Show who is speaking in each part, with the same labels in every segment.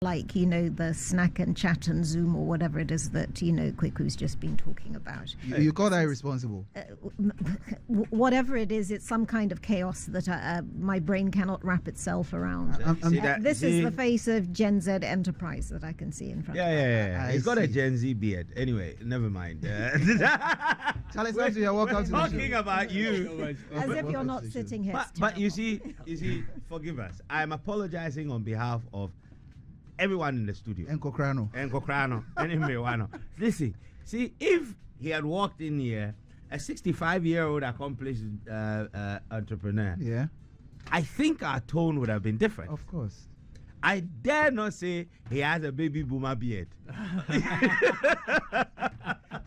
Speaker 1: like, you know, the snack and chat and Zoom or whatever it is that, you know, Kweku's just been talking about.
Speaker 2: You call that irresponsible?
Speaker 1: Whatever it is, it's some kind of chaos that my brain cannot wrap itself around. This is the face of Gen Z enterprise that I can see in front of me.
Speaker 3: Yeah. He's got a Gen Z beard. Anyway, never mind.
Speaker 2: Charlie, you're welcome to
Speaker 3: talking about you.
Speaker 1: As if you're not sitting here.
Speaker 3: But you see, forgive us. I'm apologizing on behalf of everyone in the studio.
Speaker 2: Enkokrano.
Speaker 3: Listen, see, if he had walked in here, a 65-year-old accomplished entrepreneur,
Speaker 2: yeah,
Speaker 3: I think our tone would have been different.
Speaker 2: Of course.
Speaker 3: I dare not say he has a baby boomer beard.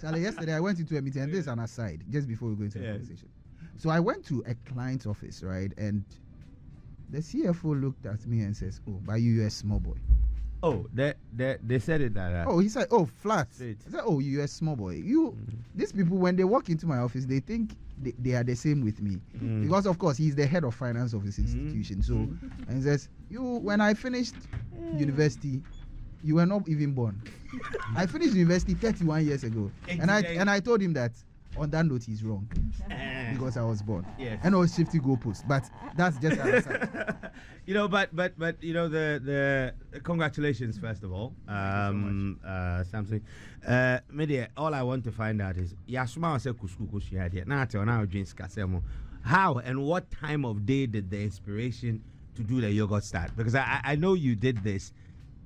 Speaker 2: Charlie, yesterday I went into a meeting, and this is an aside, just before we go into the conversation. So I went to a client's office, right, and the CFO looked at me and says, "Oh, but you're a small boy."
Speaker 3: Oh, they said it like that.
Speaker 2: Oh, he said, "Oh, flat." I
Speaker 3: Straight.
Speaker 2: said, "Oh, you're a small boy." These people, when they walk into my office, they think they are the same with me, because of course he's the head of finance of his institution. So, and he says, when I finished university, you were not even born. I finished university 31 years ago, and I told him that on that note he's wrong because I was born.
Speaker 3: Yes.
Speaker 2: And I was shifting goalposts, but that's just an aside.
Speaker 3: You know, but you know, the congratulations first of all, Sampson. Media, all I want to find out is how and what time of day did the inspiration to do the yogurt start? Because I know you did this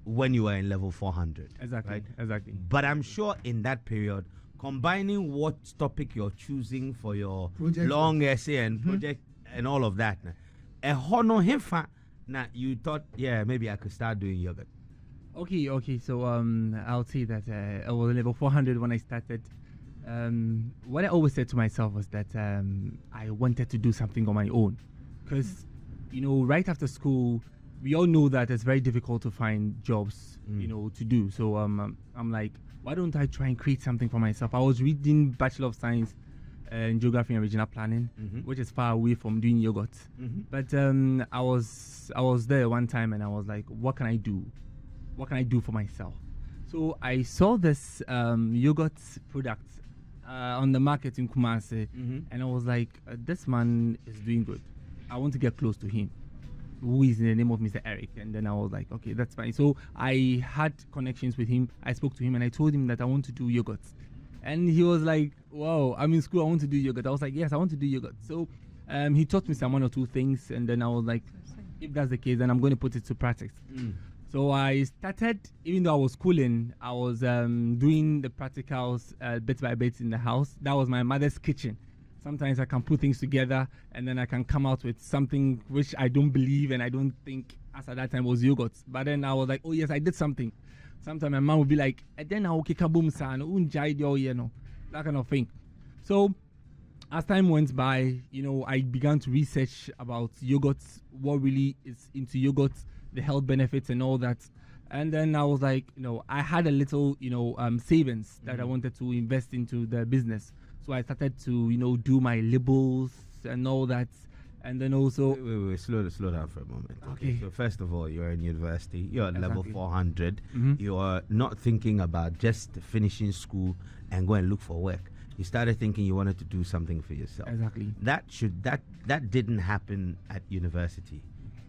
Speaker 3: when you were in level 400.
Speaker 4: Exactly,
Speaker 3: right?
Speaker 4: exactly.
Speaker 3: But I'm sure in that period, combining what topic you're choosing for your
Speaker 2: Project
Speaker 3: long essay and project and all of that, now you thought, yeah, maybe I could start doing yogurt.
Speaker 4: Okay. So I'll say that I was level 400 when I started. What I always said to myself was that I wanted to do something on my own, because you know, right after school, we all know that it's very difficult to find jobs, you know, to do. So I'm like, why don't I try and create something for myself? I was reading Bachelor of Science in Geography and Regional Planning, which is far away from doing yogurt. But I was there one time and I was like, what can I do? What can I do for myself? So I saw this yogurt product on the market in Kumasi, and I was like, this man is doing good. I want to get close to him. Who is in the name of Mr. Eric? And then I was like, okay, that's fine. So I had connections with him. I spoke to him and I told him that I want to do yogurt. And he was like, wow, I'm in school, I want to do yogurt. I was like, yes, I want to do yogurt. So he taught me some one or two things. And then I was like, if that's the case, then I'm going to put it to practice. So I started, even though I was schooling, I was doing the practicals bit by bit in the house. That was my mother's kitchen. Sometimes I can put things together and then I can come out with something which I don't believe and I don't think as at that time was yogurt. But then I was like, oh yes, I did something. Sometimes my mom would be like, and then I'll kick a boom san, that kind of thing. So as time went by, you know, I began to research about yogurts, what really is into yogurts, the health benefits and all that. And then I was like, you know, I had a little, you know, savings that I wanted to invest into the business. So I started to, you know, do my labels and all that. And then also...
Speaker 3: Wait, slow down for a moment.
Speaker 4: Okay.
Speaker 3: So first of all, you're in university. You're at level 400. You are not thinking about just finishing school and go and look for work. You started thinking you wanted to do something for yourself.
Speaker 4: Exactly.
Speaker 3: That didn't happen at university.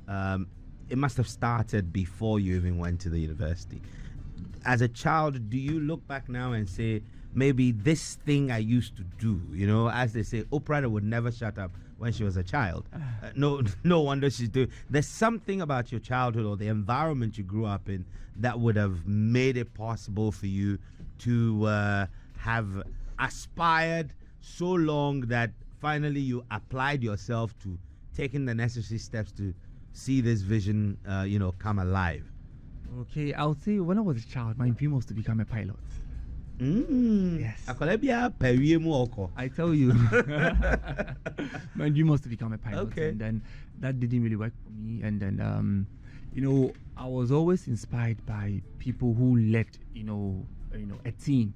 Speaker 3: It must have started before you even went to the university. As a child, do you look back now and say, maybe this thing I used to do, you know, as they say, Oprah would never shut up when she was a child. No wonder she's doing. There's something about your childhood or the environment you grew up in that would have made it possible for you to have aspired so long that finally you applied yourself to taking the necessary steps to see this vision, you know, come alive.
Speaker 4: Okay, I'll say when I was a child, my dream was to become a pilot. Yes. I tell you. My dream was to become a pilot.
Speaker 3: Okay.
Speaker 4: And then that didn't really work for me. And then, you know, I was always inspired by people who led, you know, a team.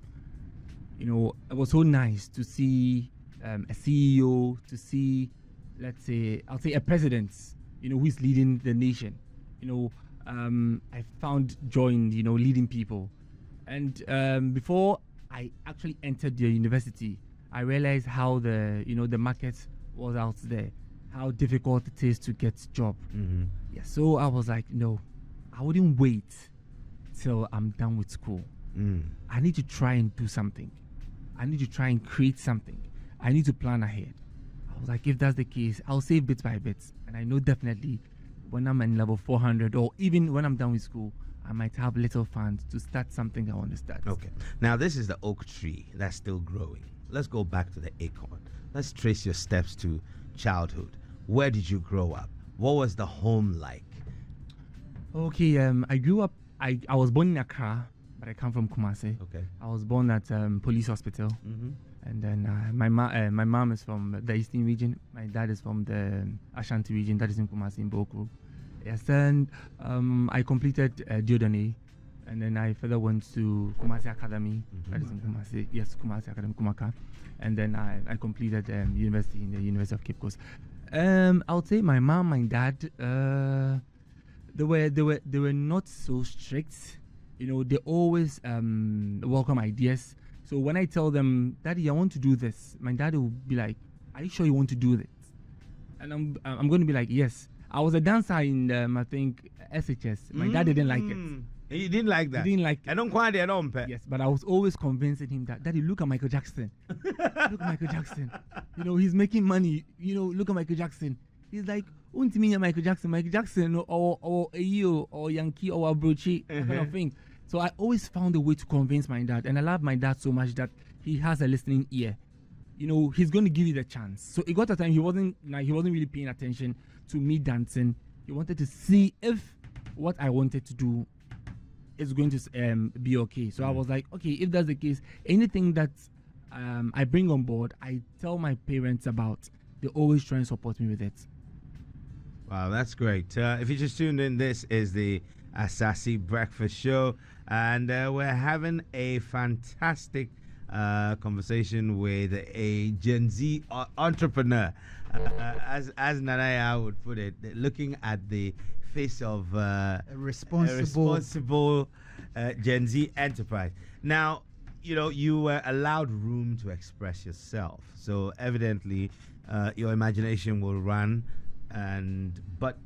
Speaker 4: You know, it was so nice to see a CEO, to see, let's say, I'll say a president, you know, who is leading the nation. You know, I found joy in leading people. And before I actually entered the university, I realized how the market was out there, how difficult it is to get a job. Yeah, so I was like, no, I wouldn't wait till I'm done with school. I need to try and do something. I need to try and create something. I need to plan ahead. I was like, if that's the case, I'll save bit by bit. And I know definitely when I'm in level 400 or even when I'm done with school, I might have little funds to start something I want to start.
Speaker 3: Okay. Now, this is the oak tree that's still growing. Let's go back to the acorn. Let's trace your steps to childhood. Where did you grow up? What was the home like?
Speaker 4: Okay, I grew up, I was born in Accra, but I come from Kumasi.
Speaker 3: Okay.
Speaker 4: I was born at Police Hospital. And then my mom is from the Eastern region. My dad is from the Ashanti region, that is in Kumasi, in Boku. Yes, and I completed Diodane, and then I further went to Kumasi Academy, that is in Kumasi. Yes, Kumasi Academy, Kumaka. And then I completed university in the University of Cape Coast. I would say my mom, my dad, they were not so strict. They always welcome ideas. So when I tell them, Daddy, I want to do this, my dad will be like, are you sure you want to do this? And I'm going to be like, yes. I was a dancer in, I think, SHS. My dad didn't like it.
Speaker 3: He didn't like that?
Speaker 4: He didn't like it.
Speaker 3: I don't quite it.
Speaker 4: Yes, but I was always convincing him that, Daddy, look at Michael Jackson. Look at Michael Jackson. He's making money. Look at Michael Jackson. He's like, won't you mean Michael Jackson or Ayo or Yankee or Abrochi, kind of thing. So I always found a way to convince my dad, and I love my dad so much that he has a listening ear. He's going to give you the chance. So it got a time he wasn't really paying attention to me dancing. He wanted to see if what I wanted to do is going to be okay. So I was like, okay, if that's the case, anything that I bring on board, I tell my parents about. They always try and support me with it.
Speaker 3: Wow, that's great. If you just tuned in, this is the Asaase Breakfast Show, and we're having a fantastic conversation with a Gen Z entrepreneur. As Nanaya would put it, looking at the face of a responsible Gen Z enterprise. Now, you were allowed room to express yourself. So evidently, your imagination will run, but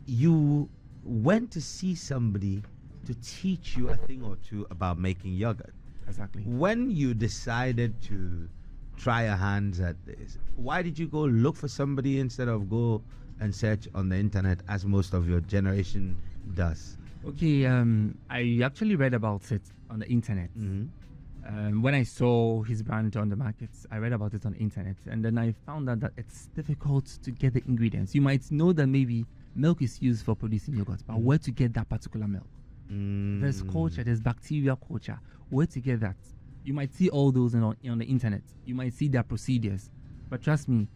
Speaker 3: you went to see somebody to teach you a thing or two about making yogurt.
Speaker 4: Exactly.
Speaker 3: When you decided to try your hands at this, why did you go look for somebody instead of go and search on the internet as most of your generation does?
Speaker 4: Okay, I actually read about it on the internet. When I saw his brand on the markets, I read about it on the internet, and then I found out that it's difficult to get the ingredients. You might know that maybe milk is used for producing yogurt, but where to get that particular milk? There's culture, there's bacteria culture. Where to get that? You might see all those on the internet. You might see their procedures. But trust me,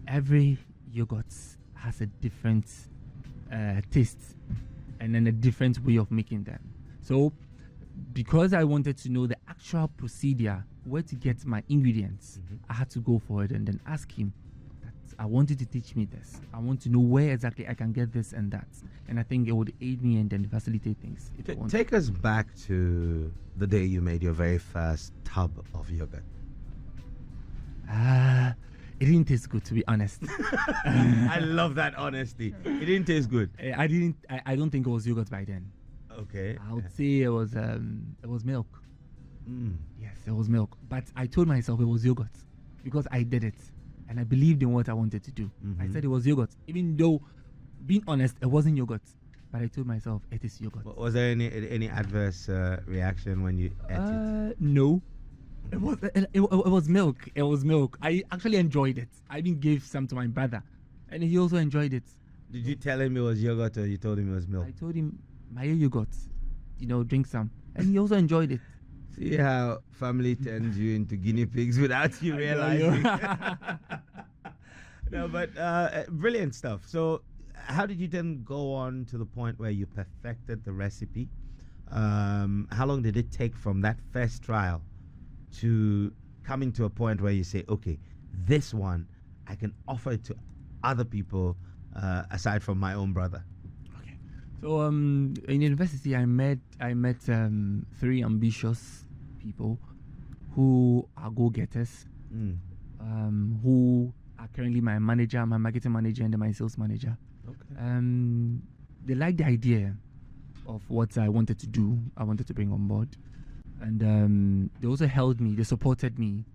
Speaker 4: every yogurt has a different taste and then a different way of making them. So because I wanted to know the actual procedure, where to get my ingredients, I had to go for it and then ask him that I want you to teach me this. I want to know where exactly I can get this and that. And I think it would aid me and then facilitate things.
Speaker 3: Take us back to the day you made your very first tub of yogurt.
Speaker 4: It didn't taste good, to be honest.
Speaker 3: I love that honesty. It didn't taste good.
Speaker 4: I don't think it was yogurt by then.
Speaker 3: Okay.
Speaker 4: I would say it was milk. Yes, it was milk. But I told myself it was yogurt because I did it. And I believed in what I wanted to do. I said it was yogurt. Even though, being honest, it wasn't yogurt. But I told myself it is yogurt.
Speaker 3: Was there any adverse reaction when you ate it?
Speaker 4: No. It was milk. It was milk. I actually enjoyed it. I even gave some to my brother. And he also enjoyed it.
Speaker 3: Did you tell him it was yogurt or you told him it was milk?
Speaker 4: I told him, my yogurt, drink some. And he also enjoyed it.
Speaker 3: See how family turns you into guinea pigs without you realizing. No, but brilliant stuff. So how did you then go on to the point where you perfected the recipe? How long did it take from that first trial to coming to a point where you say, okay, this one, I can offer it to other people aside from my own brother?
Speaker 4: Okay. So in university, I met 3 ambitious people who are go-getters, who are currently my manager, my marketing manager, and my sales manager. Okay. They liked the idea of what I wanted to do. I wanted to bring on board, and they also held me. They supported me.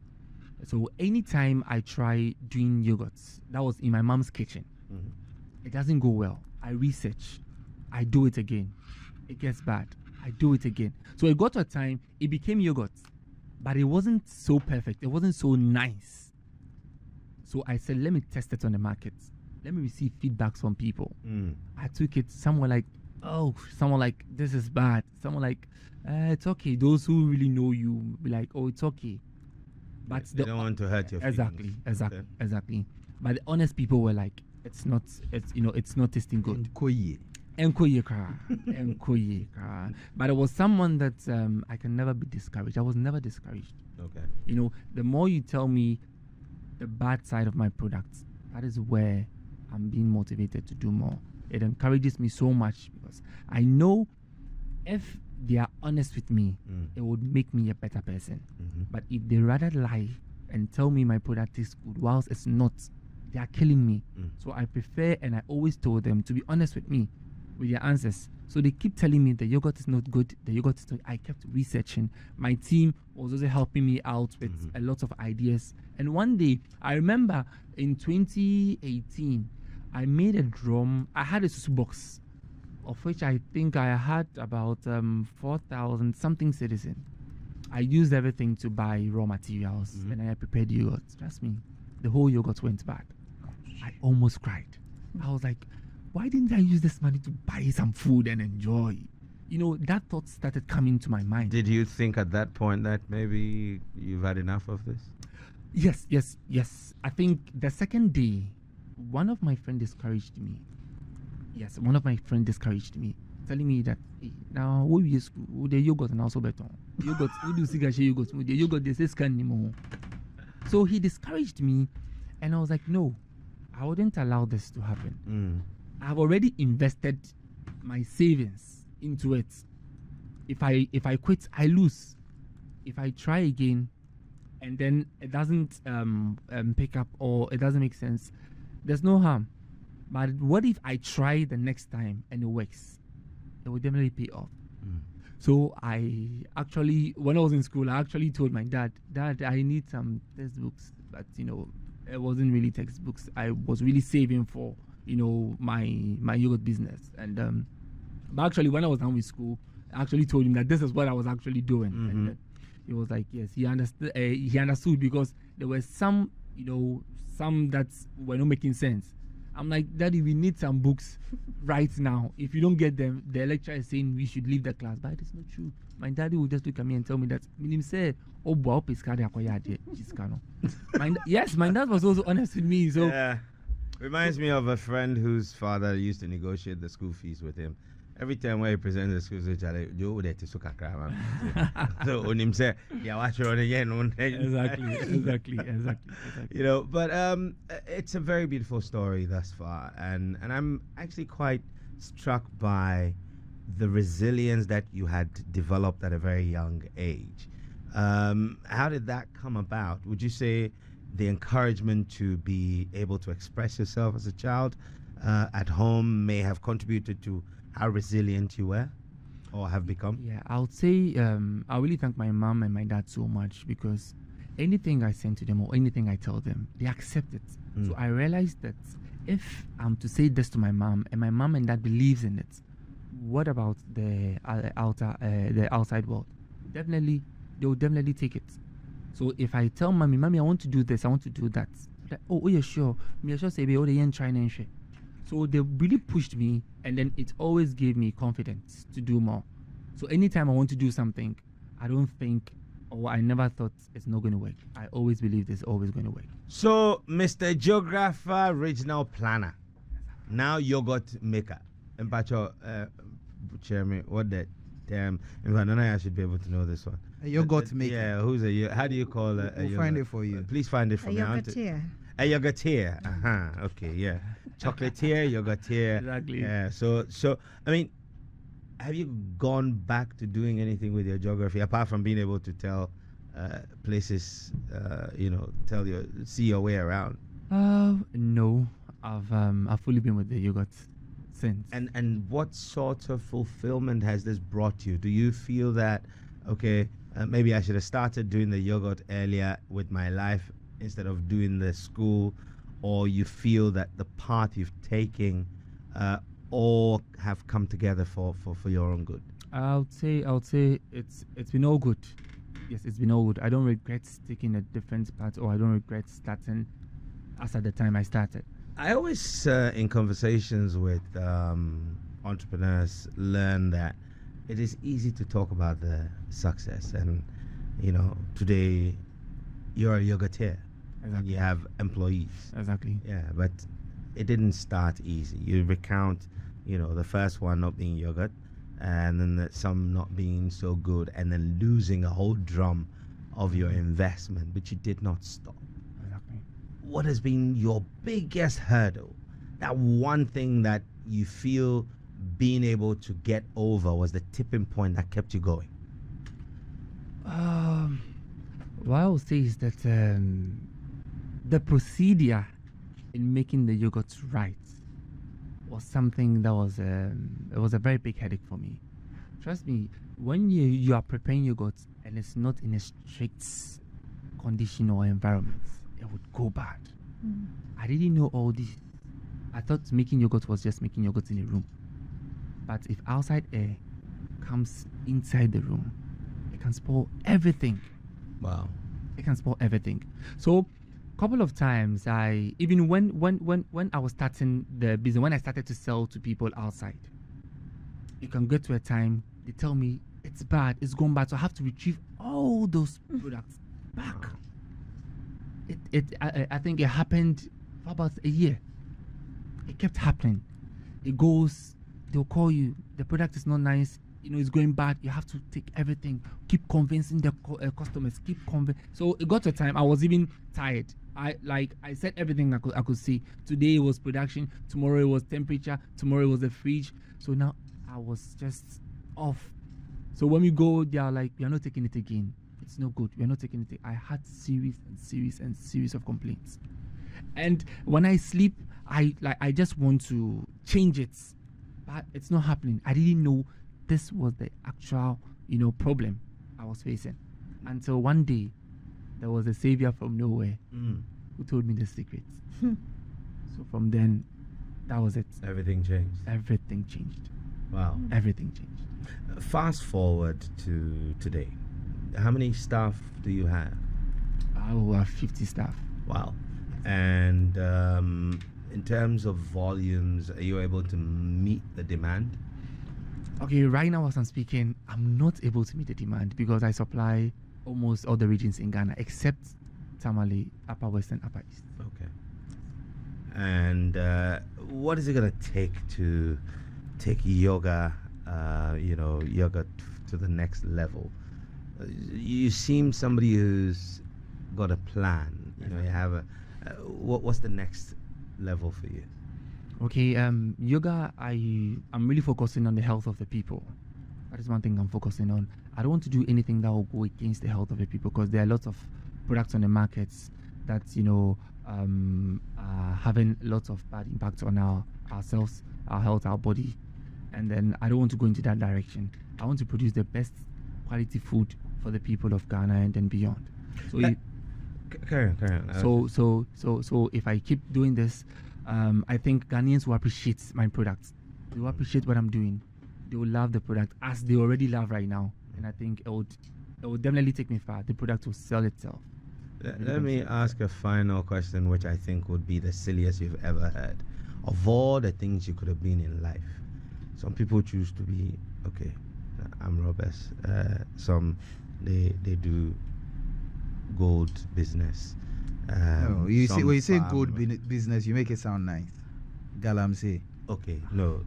Speaker 4: So anytime I try doing yogurts, that was in my mom's kitchen. It doesn't go well. I research. I do it again. It gets bad. I do it again. So it got to a time, it became yogurt, but it wasn't so perfect. It wasn't so nice. So I said, let me test it on the market. Let me receive feedbacks from people. I took it. Some were like, oh, someone like, this is bad. Someone like, it's okay. Those who really know you be like, oh, it's okay. But
Speaker 3: they don't want to hurt your feelings.
Speaker 4: Exactly. But the honest people were like, it's not tasting good. But it was someone that I can never be discouraged. I was never discouraged.
Speaker 3: Okay.
Speaker 4: The more you tell me the bad side of my products, that is where I'm being motivated to do more. It encourages me so much because I know if they are honest with me, it would make me a better person. But if they rather lie and tell me my product is good whilst it's not, they are killing me. So I prefer, and I always told them to be honest with me with their answers. So they keep telling me the yogurt is not good, the yogurt is not. I kept researching. My team was also helping me out with a lot of ideas. And one day, I remember in 2018, I made a drum. I had a susu box, of which I think I had about 4,000 something citizen. I used everything to buy raw materials, and I prepared yogurt. Trust me, the whole yogurt went bad. I almost cried. I was like, why didn't I use this money to buy some food and enjoy? That thought started coming to my mind.
Speaker 3: Did you think at that point that maybe you've had enough of this?
Speaker 4: Yes. I think the second day, one of my friends discouraged me. Yes, one of my friends discouraged me, telling me that, hey, now we use the yogurt and also better. Yogurt, we do cigar yogurt, the yogurt they say scan anymore. So he discouraged me, and I was like, no, I wouldn't allow this to happen. I've already invested my savings into it. If I quit, I lose. If I try again, and then it doesn't pick up or it doesn't make sense, there's no harm. But what if I try the next time and it works? It will definitely pay off. So I actually, when I was in school, I actually told my dad, I need some textbooks. But it wasn't really textbooks. I was really saving for my yogurt business. And but actually, when I was done with school, I actually told him that this is what I was actually doing. And he was like, yes, he understood. He understood because there were some that were not making sense. I'm like, Daddy, we need some books right now. If you don't get them, the lecturer is saying we should leave the class. But it's not true. My daddy would just look at me and tell me that. Yes, my dad was also honest with me. So
Speaker 3: yeah. Reminds me of a friend whose father used to negotiate the school fees with him. Every time when he presented the school fees, you there to suka. So on him say, yeah, watch it on again.
Speaker 4: Exactly.
Speaker 3: But it's a very beautiful story thus far, and I'm actually quite struck by the resilience that you had developed at a very young age. How did that come about? Would you say the encouragement to be able to express yourself as a child at home may have contributed to how resilient you were or have become?
Speaker 4: Yeah, I would say I really thank my mom and my dad so much, because anything I send to them or anything I tell them, they accept it. So I realized that if I'm to say this to my mom and dad believes in it, what about the outside world? Definitely, they will definitely take it. So if I tell mommy, I want to do this, I want to do that, like, oh yeah, sure. Me sure say be the trying and shit. So they really pushed me, and then it always gave me confidence to do more. So anytime I want to do something, I don't think, or I never thought it's not going to work. I always believe it's always going to work.
Speaker 3: So, Mr. Geographer, Regional Planner, now yogurt maker. And Pacho, Chairman, what that? In fact, I should be able to know this one.
Speaker 2: A yogurt maker.
Speaker 3: Yeah, how do you call it?
Speaker 2: We'll find it for you.
Speaker 3: Please find it for me. A yogurtier. Okay, yeah. Chocolatier, yogurtier.
Speaker 4: Exactly.
Speaker 3: Yeah. So I mean, have you gone back to doing anything with your geography apart from being able to tell places, see your way around?
Speaker 4: No, I've fully been with the yogurt since.
Speaker 3: And what sort of fulfillment has this brought you? Do you feel that, okay, maybe I should have started doing the yogurt earlier with my life instead of doing the school, or you feel that the path you've taken all have come together for your own good?
Speaker 4: I would say it's been all good. Yes, it's been all good. I don't regret taking a different path, or I don't regret starting as at the time I started.
Speaker 3: I always, in conversations with entrepreneurs, learn that it is easy to talk about the success. And, today you're a yogurtier. Exactly. You have employees.
Speaker 4: Exactly.
Speaker 3: Yeah, but it didn't start easy. You recount, the first one not being yogurt, and then some not being so good, and then losing a whole drum of your investment, but you did not stop.
Speaker 4: Exactly.
Speaker 3: What has been your biggest hurdle? That one thing that you feel being able to get over was the tipping point that kept you going?
Speaker 4: What I would say is that the procedure in making the yogurt right was something that was it was a very big headache for me. Trust me, when you are preparing yogurt and it's not in a strict condition or environment, it would go bad. I didn't know all this. I thought making yogurt was just making yogurt in a room. But if outside air comes inside the room, it can spoil everything.
Speaker 3: Wow.
Speaker 4: It can spoil everything. So couple of times even when I was starting the business, when I started to sell to people outside, you can get to a time they tell me it's bad, it's gone bad, so I have to retrieve all those products back. I think it happened for about a year. It kept happening. They'll call you, the product is not nice, it's going bad, you have to take everything, keep convincing the customers, so it got to a time I was even tired. I said everything I could see. Today it was production, tomorrow it was temperature, tomorrow it was the fridge. So now I was just off. So when we go, they are like, we are not taking it again. It's no good. We are not taking it. I had series of complaints. And when I sleep, I just want to change it, but it's not happening. I didn't know this was the actual, problem I was facing, until one day there was a savior from nowhere who told me the secrets. So from then, that was it.
Speaker 3: Everything changed.
Speaker 4: Everything changed.
Speaker 3: Wow.
Speaker 4: Everything changed.
Speaker 3: Fast forward to today. How many staff do you have?
Speaker 4: I will have 50 staff.
Speaker 3: Wow. And in terms of volumes, are you able to meet the demand?
Speaker 4: Okay, right now as I'm speaking, I'm not able to meet the demand because I supply almost all the regions in Ghana except Tamale, Upper West and Upper East.
Speaker 3: Okay. And what is it going to take to take yogurt to the next level? You seem somebody who's got a plan. You have a what's the next level for you?
Speaker 4: Okay, yoga, I'm really focusing on the health of the people. That is one thing I'm focusing on. I don't want to do anything that will go against the health of the people because there are lots of products on the markets that, are having lots of bad impact on ourselves, our health, our body. And then I don't want to go into that direction. I want to produce the best quality food for the people of Ghana and then beyond. So
Speaker 3: carry on.
Speaker 4: So if I keep doing this, I think Ghanaians will appreciate my products. They will appreciate what I'm doing. They will love the product as they already love right now. And I think it would definitely take me far. The product will sell itself.
Speaker 3: Let me ask a final question, which I think would be the silliest you've ever heard. Of all the things you could have been in life, some people choose to be, I'm robbers. Some, they do gold business.
Speaker 2: No, when you say gold business, you make it sound nice. Galamsey.
Speaker 3: Okay, no,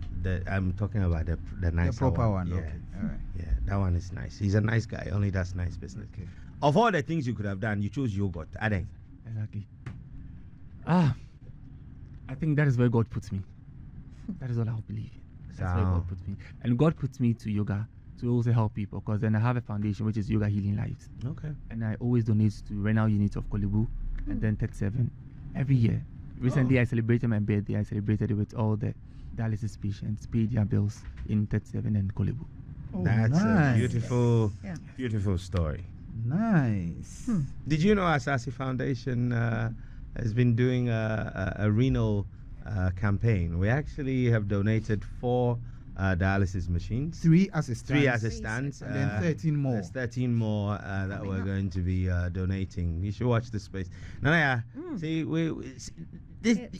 Speaker 3: I'm talking about the nice
Speaker 2: proper one.
Speaker 3: Yeah.
Speaker 2: Okay, all right.
Speaker 3: Yeah, that one is nice. He's a nice guy. Only does nice business.
Speaker 2: Okay.
Speaker 3: Of all the things you could have done, you chose yogurt. Addei.
Speaker 4: Exactly. I think that is where God puts me. That is all I believe in. That's where God put me. And God puts me to yoga to also help people, because then I have a foundation which is Yoga Healing Lives.
Speaker 3: Okay.
Speaker 4: And I always donate to renal units of Kolebu and then 37 every year. Recently, I celebrated my birthday. I celebrated it with all the dialysis patients, paid their bills in 37 and Kolebu.
Speaker 2: Oh,
Speaker 3: that's
Speaker 2: nice.
Speaker 3: a beautiful, beautiful story.
Speaker 2: Nice.
Speaker 3: Did you know Asaase Foundation has been doing a renal campaign? We actually have donated 4 dialysis machines.
Speaker 2: 3 as it stands.
Speaker 3: 3 as it stands.
Speaker 2: And then 13 more.
Speaker 3: There's 13 more that we're going to be donating. You should watch the space. Nanaya, see,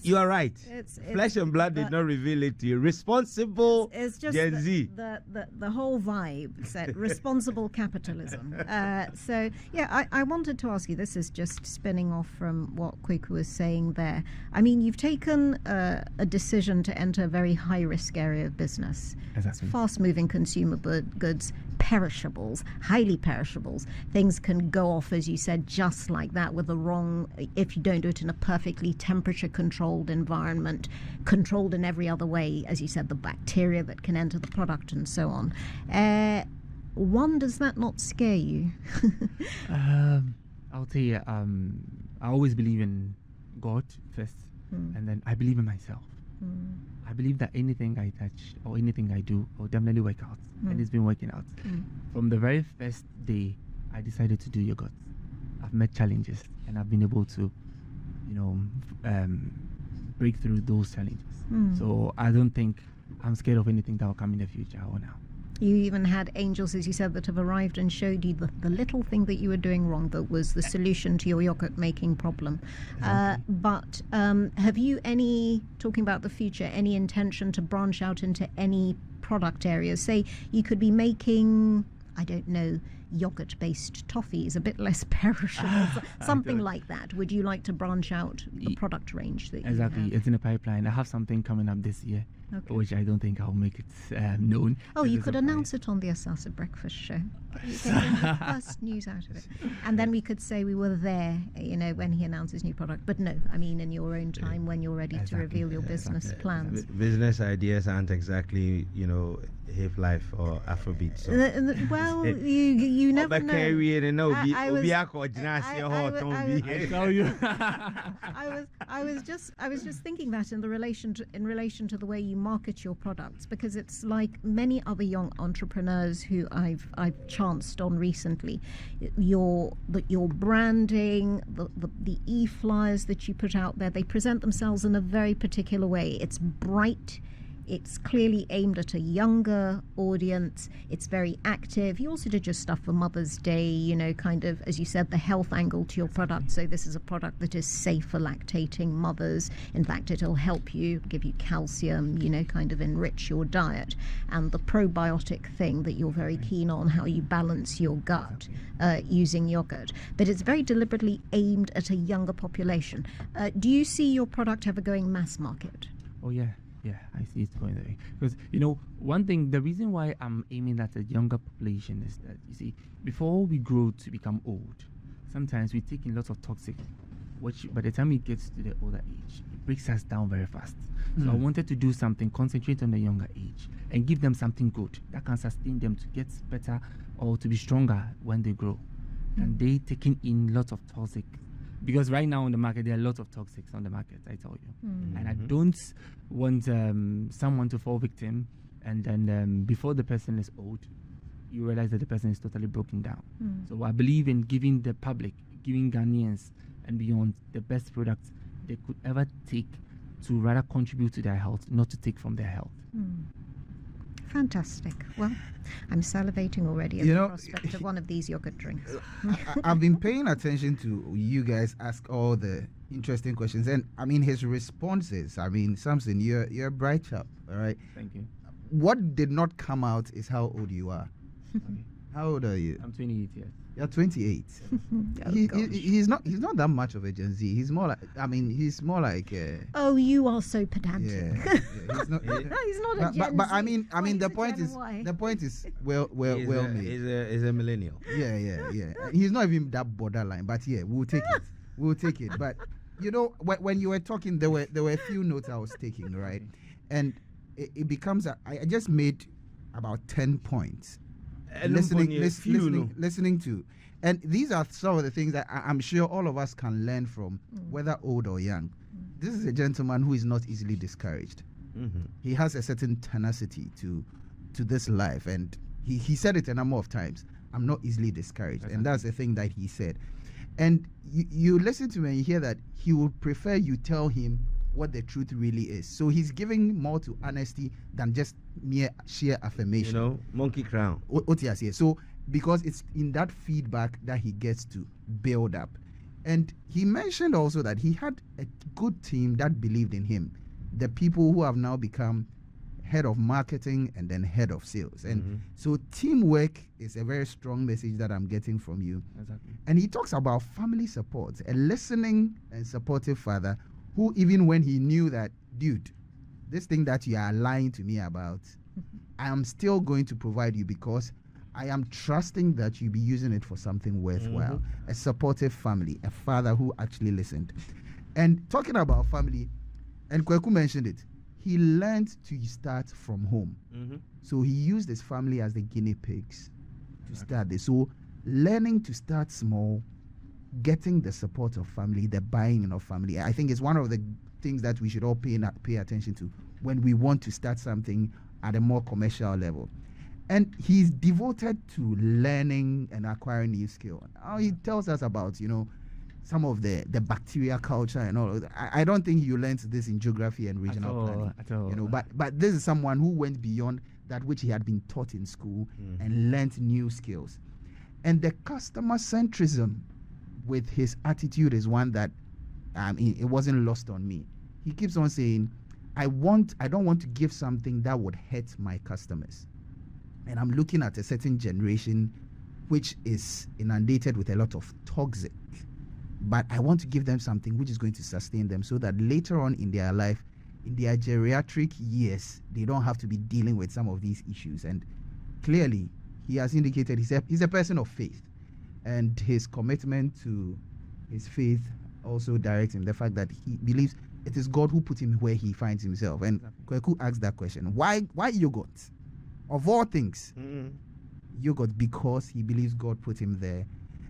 Speaker 3: you are right. Flesh and blood did not reveal it to you. Responsible
Speaker 1: it's just
Speaker 3: Gen Z.
Speaker 1: The whole vibe said responsible capitalism. So yeah, I wanted to ask you, this is just spinning off from what Kwaku was saying there. I mean, you've taken a decision to enter a very high risk area of business.
Speaker 4: Exactly.
Speaker 1: Fast moving consumer goods, perishables, highly perishables. Things can go off, as you said, just like that with the wrong, if you don't do it in a perfectly temperature controlled environment, controlled in every other way, as you said, the bacteria that can enter the product and so on. One, does that not scare you?
Speaker 4: I'll tell you, I always believe in God first, and then I believe in myself. I believe that anything I touch or anything I do will definitely work out, and it's been working out. From the very first day I decided to do yogurt, I've met challenges, and I've been able to, break through those challenges. So I don't think I'm scared of anything that will come in the future or now.
Speaker 1: You even had angels, as you said, that have arrived and showed you the little thing that you were doing wrong that was the solution to your yogurt making problem.
Speaker 4: Exactly.
Speaker 1: But have you talking about the future, any intention to branch out into any product areas? Say you could be making, I don't know, yogurt-based toffees, a bit less perishable, something like that. Would you like to branch out the product range that you have?
Speaker 4: It's in the pipeline. I have something coming up this year, which I don't think I'll make it known.
Speaker 1: Oh, you could announce it on the Asaase Breakfast show. You get the first news out of it. And then we could say we were there, when he announces new product. But no, I mean in your own time when you're ready to reveal your business plans.
Speaker 3: Business ideas aren't exactly, hip life or Afrobeat. So.
Speaker 1: Well, you never know. I was just thinking that in relation to the way you market your products, because it's like many other young entrepreneurs who I've chanced on recently. Your branding, the e-flyers that you put out there, they present themselves in a very particular way. It's bright. It's clearly aimed at a younger audience. It's very active. You also did your stuff for Mother's Day, kind of, as you said, the health angle to your product. So this is a product that is safe for lactating mothers. In fact, it'll help you, give you calcium, kind of enrich your diet. And the probiotic thing that you're very keen on, how you balance your gut using yogurt. But it's very deliberately aimed at a younger population. Do you see your product ever going mass market?
Speaker 4: Oh, yeah. Yeah, I see it's going that way. Because, one thing, the reason why I'm aiming at a younger population is that, you see, before we grow to become old, sometimes we take in lots of toxic, which by the time we get to the older age, it breaks us down very fast. So I wanted to do something, concentrate on the younger age, and give them something good that can sustain them to get better or to be stronger when they grow. And they taking in lots of toxic. Because right now on the market, there are lots of toxics on the market, I tell you. And I don't want someone to fall victim, and then before the person is old, you realize that the person is totally broken down. So I believe in giving the public, giving Ghanaians and beyond the best products they could ever take to rather contribute to their health, not to take from their health.
Speaker 1: Fantastic. Well, I'm salivating already at the prospect of one of these yogurt drinks.
Speaker 2: I've been paying attention to you guys ask all the interesting questions, and I mean his responses. I mean, Sampson, you're a bright chap, all right?
Speaker 4: Thank you.
Speaker 2: What did not come out is how old you are.
Speaker 4: Okay.
Speaker 2: How old are you?
Speaker 4: I'm 28 years.
Speaker 2: You're 28. He's not that much of a Gen Z. He's more like
Speaker 1: oh, you are so pedantic.
Speaker 2: Yeah, he's not
Speaker 1: a Gen
Speaker 2: but
Speaker 1: Z.
Speaker 2: I mean the point is well made.
Speaker 3: He's a millennial.
Speaker 2: Yeah. He's not even that borderline, but yeah, we'll take it. But when you were talking, there were a few notes I was taking, right? And it becomes I just made about 10 points.
Speaker 3: And
Speaker 2: Listening to, and these are some of the things that I'm sure all of us can learn from, whether old or young. This is a gentleman who is not easily discouraged. He has a certain tenacity to this life, and he said it a number of times. I'm not easily discouraged, and that's the thing that he said. And you listen to him and you hear that he would prefer you tell him what the truth really is. So he's giving more to honesty than just mere sheer affirmation.
Speaker 3: You know, monkey crown.
Speaker 2: So because it's in that feedback that he gets to build up. And he mentioned also that he had a good team that believed in him. The people who have now become head of marketing and then head of sales. And so teamwork is a very strong message that I'm getting from you.
Speaker 4: Exactly.
Speaker 2: And he talks about family support, a listening and supportive father who, even when he knew that, dude, this thing that you are lying to me about, I am still going to provide you because I am trusting that you'll be using it for something worthwhile. A supportive family, a father who actually listened. And talking about family, and Kweku mentioned it, he learned to start from home. So he used his family as the guinea pigs to start this. So learning to start small, getting the support of family, the buy-in of family, I think is one of the things that we should all pay attention to when we want to start something at a more commercial level. And he's devoted to learning and acquiring new skill. He tells us about, some of the bacteria culture and all. I don't think you learned this in geography and regional planning.
Speaker 4: At all.
Speaker 2: But this is someone who went beyond that which he had been taught in school and learned new skills. And the customer centrism with his attitude is one that it wasn't lost on me. He keeps on saying, I don't want to give something that would hurt my customers. And I'm looking at a certain generation which is inundated with a lot of toxic. But I want to give them something which is going to sustain them so that later on in their life, in their geriatric years, they don't have to be dealing with some of these issues. And clearly, he has indicated he's a person of faith. And his commitment to his faith also directs him. The fact that he believes it is God who put him where he finds himself. And Kweku asked that question. Why yogurt? Of all things, yogurt, because he believes God put him there.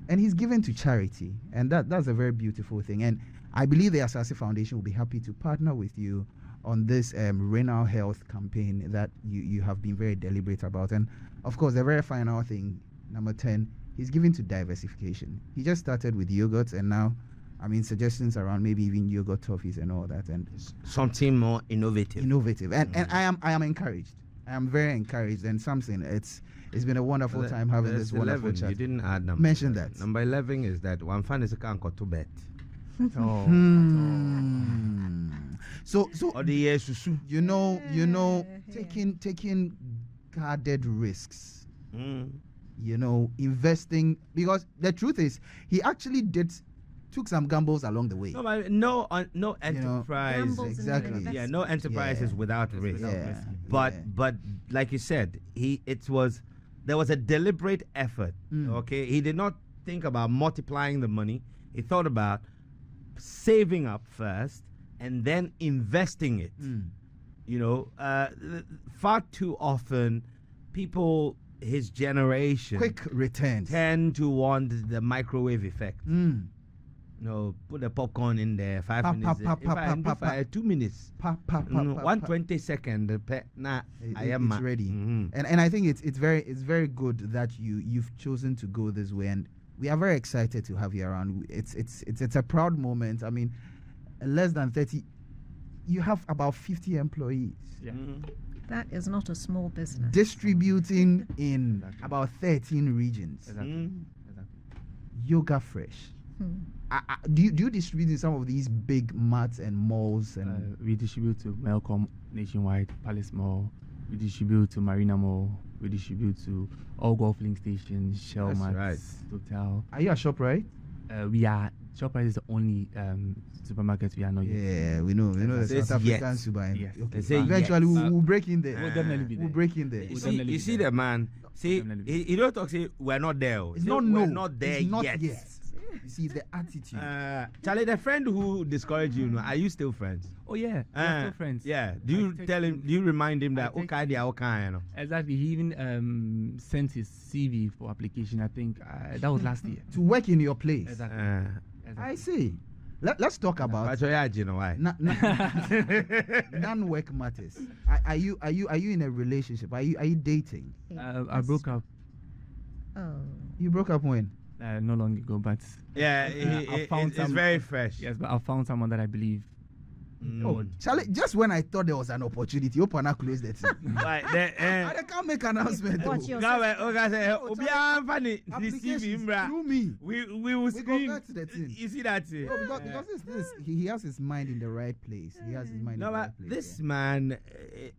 Speaker 2: And he's given to charity. And that's a very beautiful thing. And I believe the Asaase Foundation will be happy to partner with you on this renal health campaign that you have been very deliberate about. And of course, the very final thing, number 10, he's given to diversification. He just started with yogurts, and now, suggestions around maybe even yogurt toffees and all that. And
Speaker 3: something more innovative.
Speaker 2: And I am encouraged. I am very encouraged. And Sampson, it's been a wonderful time having this wonderful
Speaker 3: 11,
Speaker 2: chat.
Speaker 3: You didn't add number.
Speaker 2: Mention that.
Speaker 3: Number 11 is that one fan is a can't go to bed.
Speaker 2: So
Speaker 3: or the year susu.
Speaker 2: taking guarded risks. Investing, because the truth is he actually took some gambles along the way.
Speaker 3: No enterprise.
Speaker 1: Gambles
Speaker 2: exactly.
Speaker 3: Yeah, no enterprise is without risk.
Speaker 2: Yeah.
Speaker 3: But like you said, there was a deliberate effort. Okay, he did not think about multiplying the money. He thought about saving up first and then investing it. Far too often, people his generation
Speaker 2: quick returns
Speaker 3: tend to want the microwave effect. Put the popcorn in there, 5 minutes, 2 minutes, 120 seconds.
Speaker 2: It's ready. And I think it's very good that you've chosen to go this way, and we are very excited to have you around. It's a proud moment. Less than 30, you have about 50 employees.
Speaker 4: Yeah.
Speaker 1: That is not a small business.
Speaker 2: Distributing in about 13 regions.
Speaker 4: Exactly.
Speaker 2: Yogafresh. Do you distribute in some of these big marts and malls? And
Speaker 4: we distribute to Melcom nationwide, Palace Mall. We distribute to Marina Mall. We distribute to all golf link stations, Shell Mart,
Speaker 3: right.
Speaker 2: Are
Speaker 4: Total.
Speaker 2: you a ShopRite?
Speaker 4: We are. ShopRite is the only supermarket we are not yet.
Speaker 2: Yeah, we know the South Africans to buy.
Speaker 4: Yes.
Speaker 2: Okay. Eventually, we'll break in there.
Speaker 4: We'll definitely be there.
Speaker 2: We'll break in there.
Speaker 3: You see the man. See, he don't talk. Say we're not there.
Speaker 2: It's
Speaker 3: say,
Speaker 2: not
Speaker 3: we're
Speaker 2: no.
Speaker 3: not there
Speaker 2: it's not
Speaker 3: yet.
Speaker 2: You see the attitude.
Speaker 3: Charlie, the friend who discouraged you, are you still friends?
Speaker 4: Oh yeah, we're still friends.
Speaker 3: Yeah. Do you tell him? Do you remind him that okay, they are okay, you know?
Speaker 4: Exactly. He even sent his CV for application. I think that was last year.
Speaker 2: To work in your place.
Speaker 4: Exactly.
Speaker 2: I see. Let's talk about
Speaker 3: you know why?
Speaker 2: Non-work matters. Are you in a relationship? Are you dating?
Speaker 4: I broke up.
Speaker 1: Oh.
Speaker 2: You broke up when?
Speaker 4: No long ago, but
Speaker 3: yeah, it's very fresh.
Speaker 4: Yes, but I found someone that I believe.
Speaker 2: Oh, Charlie, just when I thought there was an opportunity, open and close that.
Speaker 3: Right,
Speaker 2: I can't make an announcement.
Speaker 1: Watch your
Speaker 2: Through me.
Speaker 3: We will scream.
Speaker 2: Go back to the thing.
Speaker 3: You see that?
Speaker 2: No, because he has his mind in the right place. He has his mind in the right place.
Speaker 3: This man,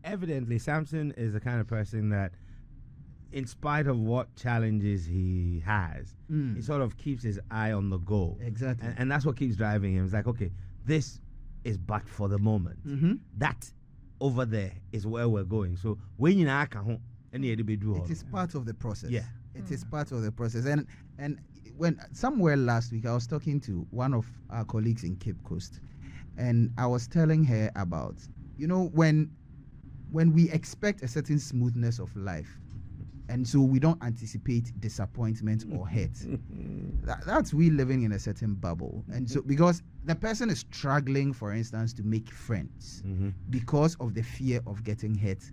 Speaker 3: evidently, Sampson is the kind of person that, in spite of what challenges he has, he sort of keeps his eye on the goal.
Speaker 2: Exactly.
Speaker 3: And that's what keeps driving him. It's like, okay, this is but for the moment. That over there is where we're going. So when you know, it
Speaker 2: is part of the process.
Speaker 3: Yeah.
Speaker 2: It is part of the process. And when somewhere last week I was talking to one of our colleagues in Cape Coast, and I was telling her about, when we expect a certain smoothness of life, and so we don't anticipate disappointment or hurt. That's we living in a certain bubble. And so because the person is struggling, for instance, to make friends because of the fear of getting hurt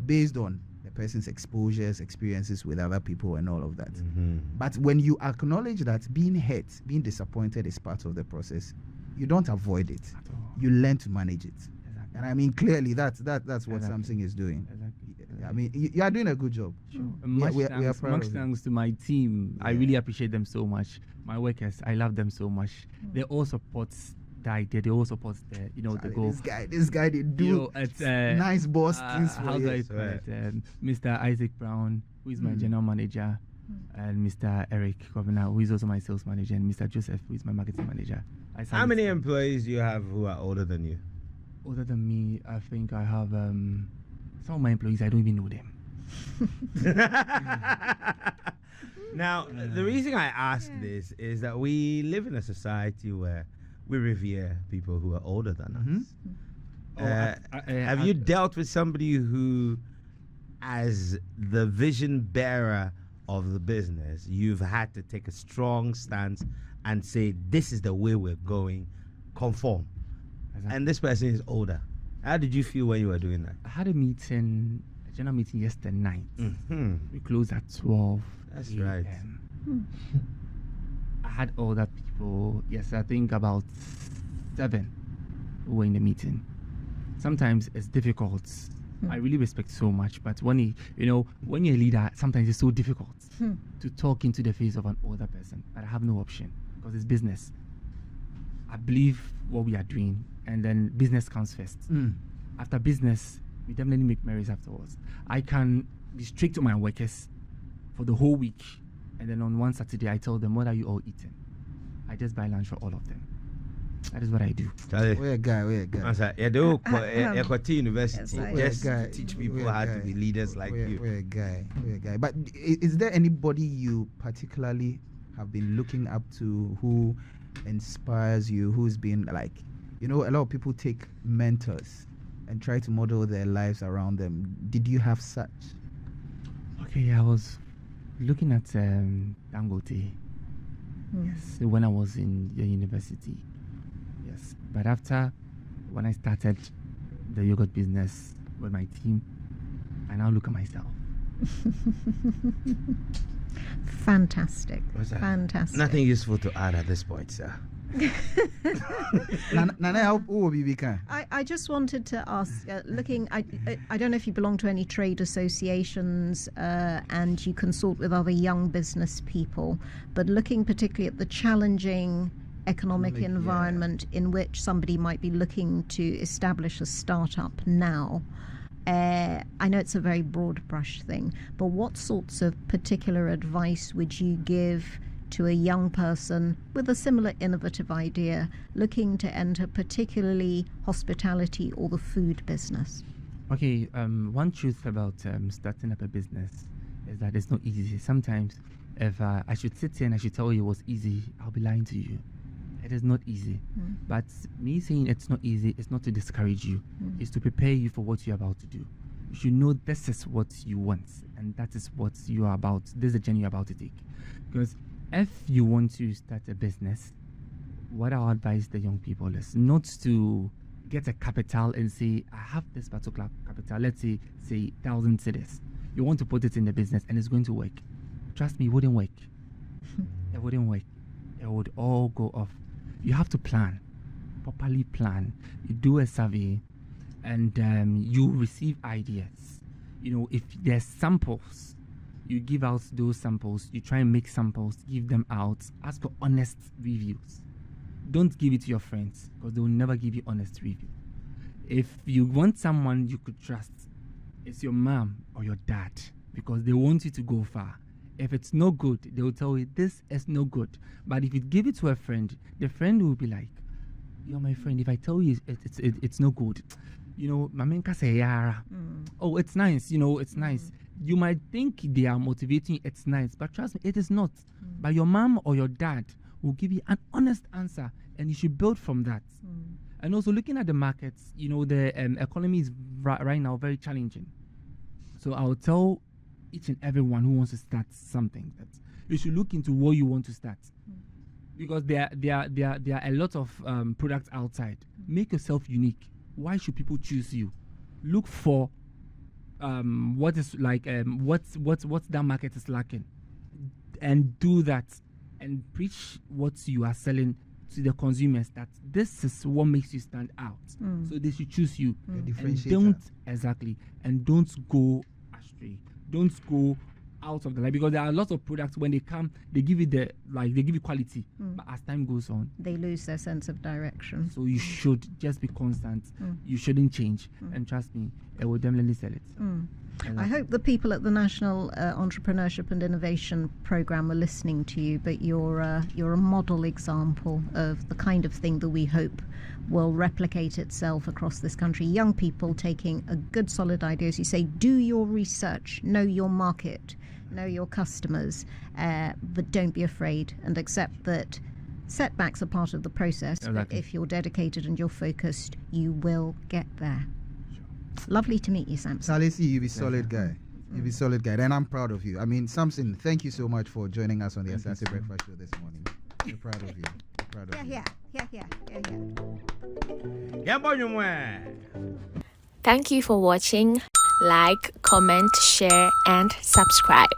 Speaker 2: based on the person's exposures, experiences with other people and all of that. But when you acknowledge that being hurt, being disappointed is part of the process, you don't avoid it. You learn to manage it. Exactly. And I mean, clearly that's what Sampson is doing.
Speaker 4: Exactly.
Speaker 2: I mean, you are doing a good job.
Speaker 4: Sure.
Speaker 2: We are proud
Speaker 4: Much thanks to my team. I really appreciate them so much. My workers, I love them so much. They all support the idea. They all support the goal.
Speaker 2: This guy, they do nice boss things for
Speaker 4: how do I put it? Mr. Isaac Brown, who is my general manager, and Mr. Eric Governor, who is also my sales manager, and Mr. Joseph, who is my marketing manager.
Speaker 3: How many employees do you have who are older than you?
Speaker 4: Older than me, I think I have some of my employees, I don't even know them.
Speaker 3: Now, the reason I ask this is that we live in a society where we revere people who are older than us. Have you dealt with somebody who, as the vision bearer of the business, you've had to take a strong stance and say, this is the way we're going, conform? Exactly. And this person is older. How did you feel when you were doing that?
Speaker 4: I had a general meeting yesterday night. We closed at 12.
Speaker 3: That's right.
Speaker 4: I had older people, yes, I think about 7 who were in the meeting. Sometimes it's difficult. I really respect so much, but when when you're a leader, sometimes it's so difficult to talk into the face of an older person. But I have no option because it's business. I believe what we are doing, and then business comes first. After business, we definitely make memories afterwards. I can be strict to my workers for the whole week, and then on one Saturday, I tell them, what are you all eating? I just buy lunch for all of them. That is what I do.
Speaker 2: We're a guy.
Speaker 3: University. Just to teach people how to be leaders like you.
Speaker 2: We're a guy. But is there anybody you particularly have been looking up to who inspires you, who's been like, a lot of people take mentors and try to model their lives around them? Did you have such?
Speaker 4: Okay, I was looking at Dangote. Yes, when I was in the university. Yes, but after, when I started the yogurt business with my team, I now look at myself.
Speaker 1: Fantastic.
Speaker 3: Nothing useful to add at this point, sir.
Speaker 1: I just wanted to ask, I don't know if you belong to any trade associations and you consult with other young business people, but looking particularly at the challenging economic environment in which somebody might be looking to establish a startup now. I know it's a very broad brush thing, but what sorts of particular advice would you give to a young person with a similar innovative idea looking to enter particularly hospitality or the food business?
Speaker 4: Okay, one truth about starting up a business is that it's not easy. Sometimes If I should sit here and I should tell you it was easy, I'll be lying to you. It is not easy. But me saying it's not easy is not to discourage you. It's to prepare you for what you're about to do. You should know this is what you want, and that is what you are about. This is the journey you're about to take. Because if you want to start a business, what I advise the young people is not to get a capital and say, I have this particular capital, let's say 1,000 cedis. You want to put it in the business and it's going to work. Trust me, it wouldn't work. It wouldn't work. It would all go off. You have to plan, properly plan. You do a survey and you receive ideas. If there's samples, you give out those samples. You try and make samples, give them out. Ask for honest reviews. Don't give it to your friends because they will never give you honest review. If you want someone you could trust, it's your mom or your dad because they want you to go far. If it's no good, they will tell you this is no good. But if you give it to a friend, the friend will be like, "You're my friend. If I tell you it's no good, Mamenka say yara. Oh, it's nice. It's nice. You might think they are motivating. It's nice, but trust me, it is not. But your mom or your dad will give you an honest answer, and you should build from that. And also looking at the markets, the economy is right now very challenging. So I'll tell each and everyone who wants to start something that you should look into what you want to start, because there are a lot of products outside. Make yourself unique. Why should people choose you? Look for what is like what's that market is lacking, and do that, and preach what you are selling to the consumers, that this is what makes you stand out. So they should choose you. And don't go astray. Don't go out of the line, because there are lots of products when they come, they give you quality, but as time goes on,
Speaker 1: they lose their sense of direction.
Speaker 4: So you should just be constant. You shouldn't change, and trust me, it will definitely sell it.
Speaker 1: I hope the people at the National Entrepreneurship and Innovation Programme are listening to you, but you're a model example of the kind of thing that we hope will replicate itself across this country. Young people taking a good solid idea, as you say, do your research, know your market, know your customers, but don't be afraid, and accept that setbacks are part of the process.
Speaker 4: Exactly.
Speaker 1: But if you're dedicated and you're focused, you will get there. Lovely to meet you, Sampson.
Speaker 2: Salisi, you be solid guy. You be solid guy, and I'm proud of you. I mean, Sampson, thank you so much for joining us on the Asaase Breakfast show this morning. We're proud of you. We're proud of you.
Speaker 5: Thank you for watching. Like, comment, share, and subscribe.